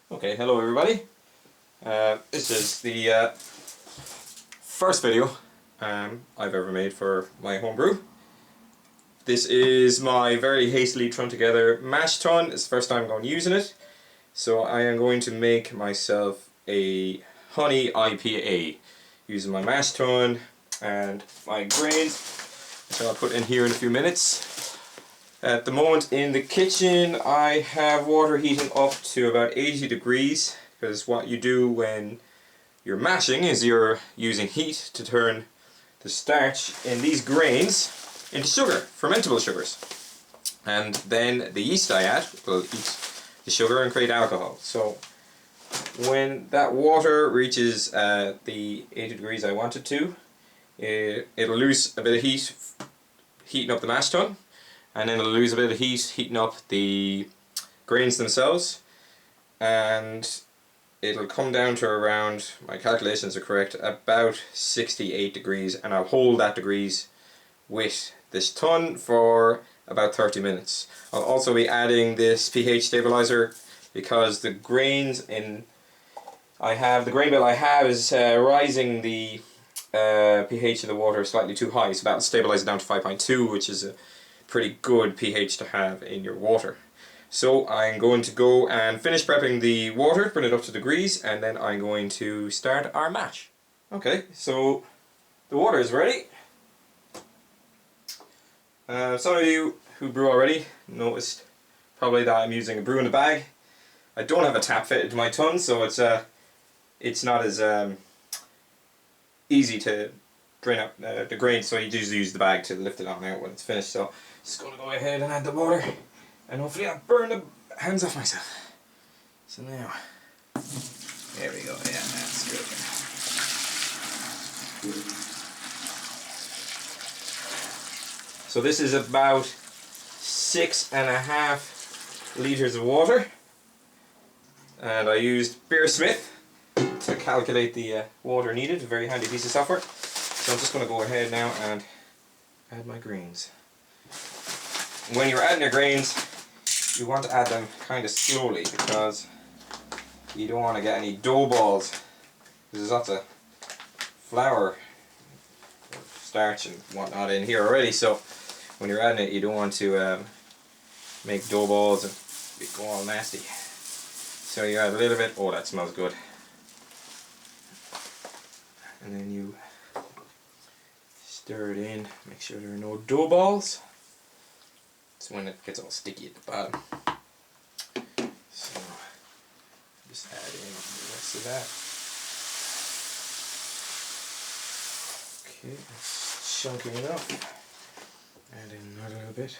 Okay, hello everybody. This is the first video I've ever made for my homebrew. This is my very hastily thrown together mash tun. It's the first time I'm going using it. So I am going to make myself a honey IPA using my mash tun and my grains, which I'll put in here in a few minutes. At the moment in the kitchen I have water heating up to about 80 degrees, because what you do when you're mashing is you're using heat to turn the starch in these grains into sugar, fermentable sugars. And then the yeast I add will eat the sugar and create alcohol. So when that water reaches the 80 degrees I want it to, it'll lose a bit of heat heating up the mash tun. And then it'll lose a bit of heat heating up the grains themselves, and it'll come down to around, my calculations are correct, about 68 degrees, and I'll hold that degrees with this tun for about 30 minutes. I'll also be adding this pH stabilizer because the grains the grain bill I have is rising the pH of the water slightly too high, so that'll stabilize it down to 5.2, which is a pretty good pH to have in your water. So I'm going to go and finish prepping the water, bring it up to degrees, and then I'm going to start our mash. Okay, so the water is ready. Some of you who brew already noticed probably that I'm using a brew in a bag. I don't have a tap fitted to my tun, so it's not as easy to drain up the grains, so you just use the bag to lift it on out when it's finished. So just going to go ahead and add the water, and hopefully I'll burn the hands off myself. So now, there we go, yeah, that's good. So this is about 6.5 litres of water, and I used Beersmith to calculate the water needed, a very handy piece of software. So I'm just going to go ahead now and add my grains. When you're adding your grains, you want to add them kind of slowly, because you don't want to get any dough balls. There's lots of flour, starch and whatnot in here already, so when you're adding it you don't want to make dough balls and go all nasty. So you add a little bit. Oh, that smells good. And then you stir it in, make sure there are no dough balls. It's when it gets all sticky at the bottom. So just add in the rest of that. Okay, that's chunky enough. Add in another little bit.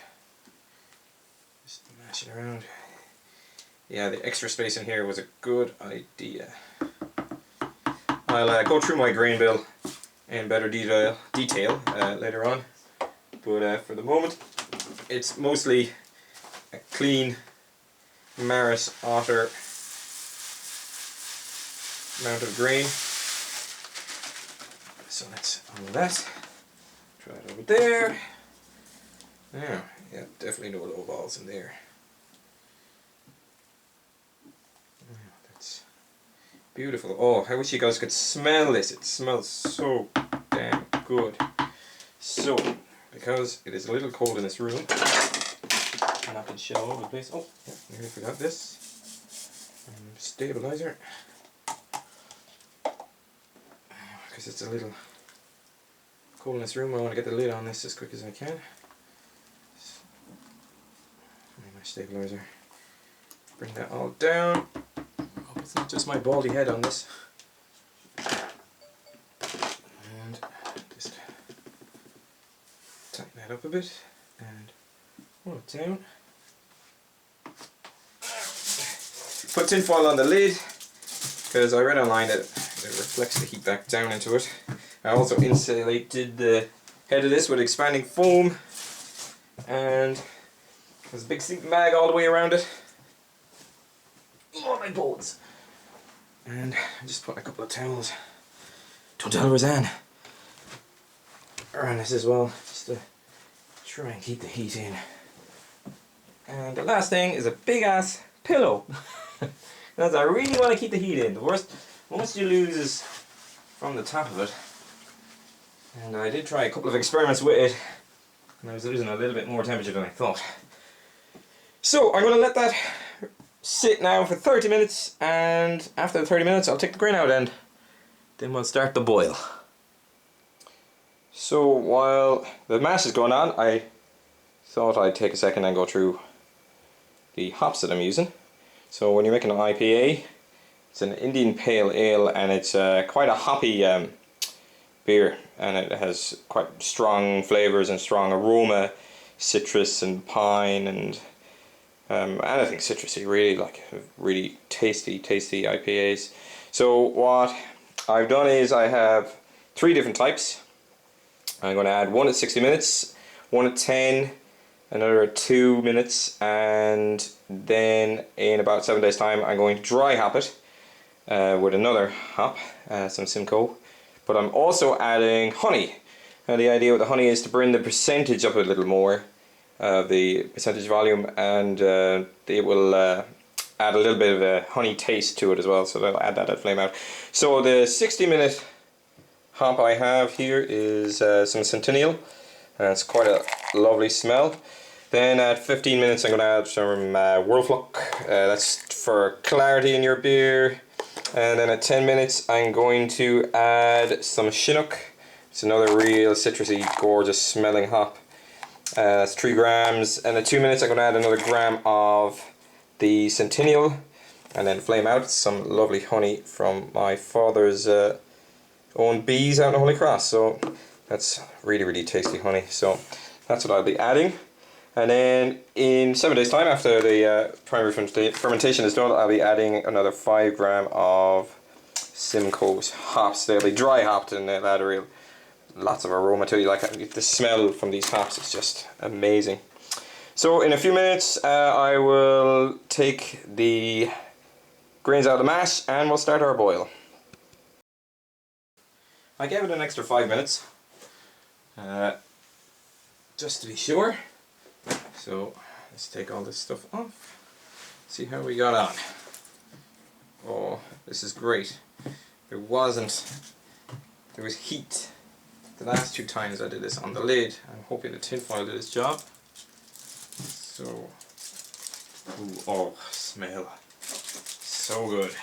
Just mash it around. Yeah, the extra space in here was a good idea. I'll go through my grain bill in better detail later on, but for the moment it's mostly a clean Maris Otter amount of grain. So that's all of that. Try it over there. Yeah, definitely no low balls in there. That's beautiful. Oh, I wish you guys could smell this. It smells so damn good. So, because it is a little cold in this room, and I can show all over the place. Oh, yeah, nearly forgot this. Stabilizer. Because it's a little cold in this room, I want to get the lid on this as quick as I can. My stabilizer. Bring that all down. Hope it's not just my baldy head on this. And just tighten that up a bit and pull it down. Put tin foil on the lid, because I read online that it reflects the heat back down into it. I also insulated the head of this with expanding foam, and there's a big sleeping bag all the way around it. Oh, my bones! And I'm just putting a couple of towels, don't tell Roseanne, around this as well, just to try and keep the heat in. And the last thing is a big ass pillow. Because I really want to keep the heat in. The worst, most you lose is from the top of it. And I did try a couple of experiments with it, and I was losing a little bit more temperature than I thought. So I'm going to let that sit now for 30 minutes, and after the 30 minutes I'll take the grain out and then we'll start the boil. So while the mash is going on, I thought I'd take a second and go through the hops that I'm using. So when you're making an IPA, it's an Indian Pale Ale, and it's quite a hoppy beer, and it has quite strong flavours and strong aroma, citrus and pine and anything citrusy, really, like really tasty IPAs. So what I've done is I have 3 different types. I'm going to add one at 60 minutes, one at 10, another at 2 minutes, and then in about 7 days time I'm going to dry hop it with another hop, some Simcoe. But I'm also adding honey. Now the idea with the honey is to bring the percentage up a little more, the percentage volume, and it will add a little bit of a honey taste to it as well, so that'll add that flame out. So the 60-minute hop I have here is some Centennial, and it's quite a lovely smell. Then at 15 minutes I'm going to add some Whirlflock, that's for clarity in your beer. And then at 10 minutes I'm going to add some Chinook. It's another real citrusy, gorgeous smelling hop. That's 3 grams. And at 2 minutes I'm going to add another gram of the Centennial, and then flame out some lovely honey from my father's own bees out in Holy Cross. So that's really tasty honey. So that's what I'll be adding. And then in 7 days time, after the primary fermentation is done, I'll be adding another 5 gram of Simcoe's hops. They'll be dry hopped, and they'll add lots of aroma to you. Like the smell from these hops is just amazing. So in a few minutes I will take the grains out of the mash and we'll start our boil. I gave it an extra 5 minutes just to be sure. So let's take all this stuff off, see how we got on. Oh, this is great. There was heat the last 2 times I did this on the lid. I'm hoping the tin foil did its job. So, ooh, oh, smell so good.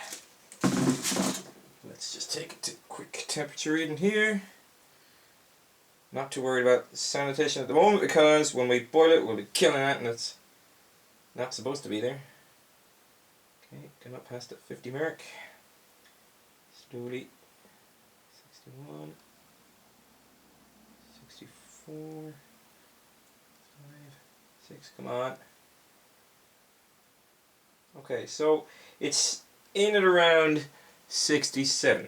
Let's just take a quick temperature reading here. Not too worried about sanitation at the moment, because when we boil it we'll be killing it, and it's not supposed to be there. Okay, going up past that 50 mark. Slowly. 61, 64, 5, 6, come on. Okay, so it's in at around 67.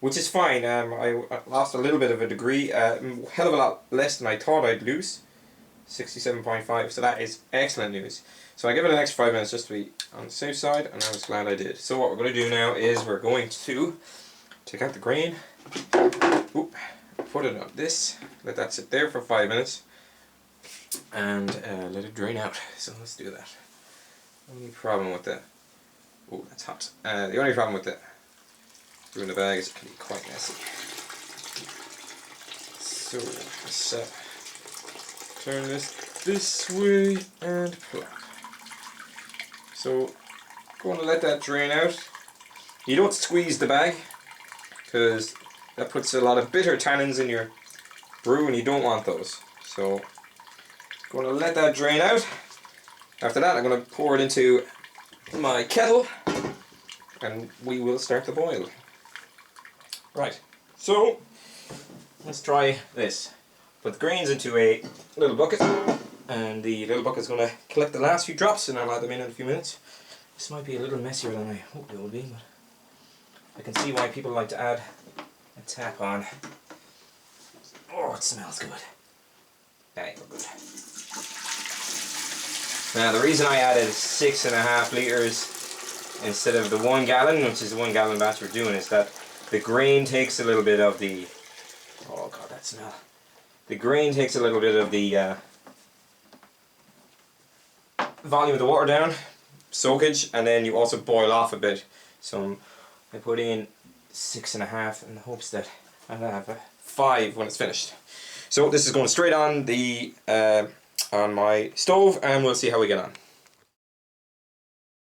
Which is fine. I lost a little bit of a degree, hell of a lot less than I thought I'd lose, 67.5, so that is excellent news. So I give it an extra 5 minutes just to be on the safe side, and I was glad I did. So what we're going to do now is we're going to take out the grain, put it on this, let that sit there for 5 minutes, and let it drain out. So let's do that. Only problem with the, oh that's hot, the only problem with the in the bag is it can be quite messy. So let's turn this way and plop. So going to let that drain out. You don't squeeze the bag, because that puts a lot of bitter tannins in your brew and you don't want those. So going to let that drain out. After that I'm going to pour it into my kettle and we will start the boil. Right, so let's try this. Put the grains into a little bucket, and the little bucket is going to collect the last few drops, and I'll add them in a few minutes. This might be a little messier than I hoped it would be, but I can see why people like to add a tap on. Oh, it smells good. Okay, we're good. Now the reason I added 6.5 litres instead of the 1 gallon, which is the 1 gallon batch we're doing, is that the grain takes a little bit of the, oh god that smell, the grain takes a little bit of the volume of the water down, soakage, and then you also boil off a bit. So I put in 6.5 in the hopes that I'll have a 5 when it's finished. So this is going straight on the on my stove, and we'll see how we get on.